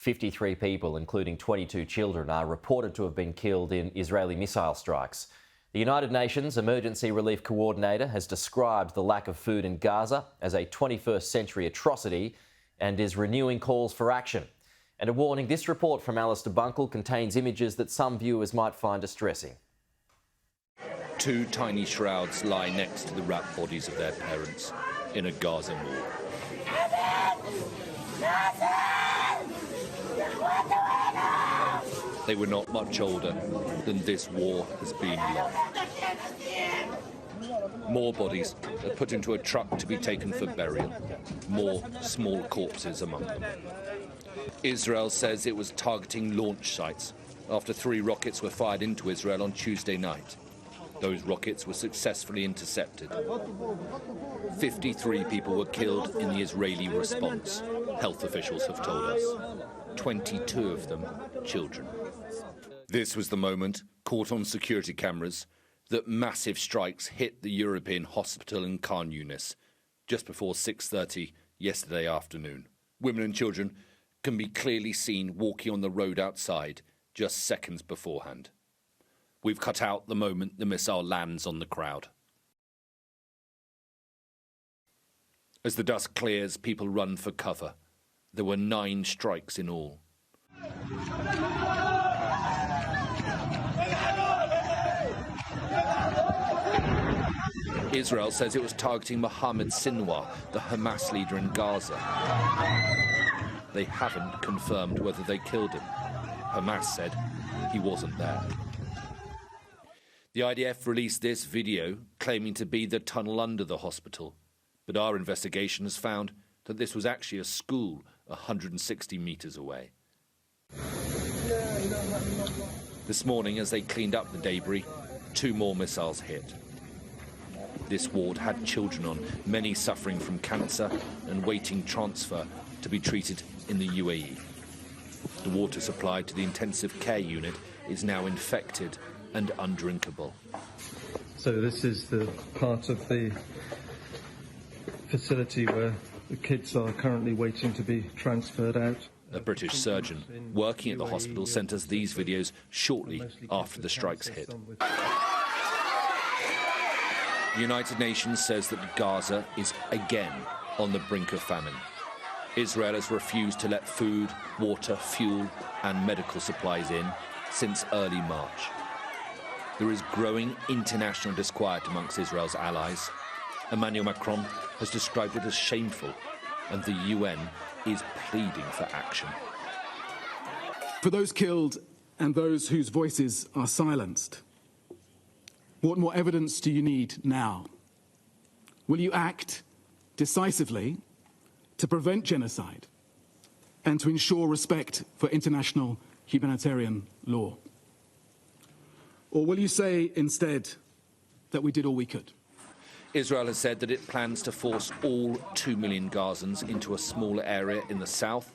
53 people, including 22 children, are reported to have been killed in Israeli missile strikes. The United Nations Emergency Relief Coordinator has described the lack of food in Gaza as a 21st century atrocity and is renewing calls for action. And a warning, this report from Alistair Bunkle contains images that some viewers might find distressing. Two tiny shrouds lie next to the wrapped bodies of their parents in a Gaza morgue. They were not much older than this war has been long. More bodies are put into a truck to be taken for burial. More small corpses among them. Israel says it was targeting launch sites after 3 rockets were fired into Israel on Tuesday night. Those rockets were successfully intercepted. 53 people were killed in the Israeli response, health officials have told us. 22 of them children. This was the moment, caught on security cameras, that massive strikes hit the European hospital in Khan Yunis just before 6:30 yesterday afternoon. Women and children can be clearly seen walking on the road outside just seconds beforehand. We've cut out the moment the missile lands on the crowd. As the dust clears, people run for cover. There were 9 strikes in all. Israel says it was targeting Mohammed Sinwar, the Hamas leader in Gaza. They haven't confirmed whether they killed him. Hamas said he wasn't there. The IDF released this video claiming to be the tunnel under the hospital, but our investigation has found that this was actually a school 160 metres away. This morning, as they cleaned up the debris, 2 more missiles hit. This ward had children on, many suffering from cancer and waiting transfer to be treated in the UAE. The water supply to the intensive care unit is now infected and undrinkable. So this is the part of the facility where the kids are currently waiting to be transferred out. A British surgeon working at the hospital sent us these videos shortly after the strikes hit. The United Nations says that Gaza is again on the brink of famine. Israel has refused to let food, water, fuel and medical supplies in since early March. There is growing international disquiet amongst Israel's allies. Emmanuel Macron has described it as shameful, and the UN is pleading for action. For those killed and those whose voices are silenced, what more evidence do you need now? Will you act decisively to prevent genocide and to ensure respect for international humanitarian law? Or will you say instead that we did all we could? Israel has said that it plans to force all 2 million Gazans into a smaller area in the south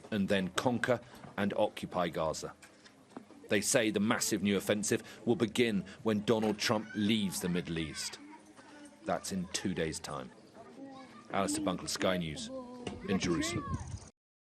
and then conquer and occupy Gaza. They say the massive new offensive will begin when Donald Trump leaves the Middle East. That's in 2 days' time. Alistair Bunkle, Sky News in Jerusalem.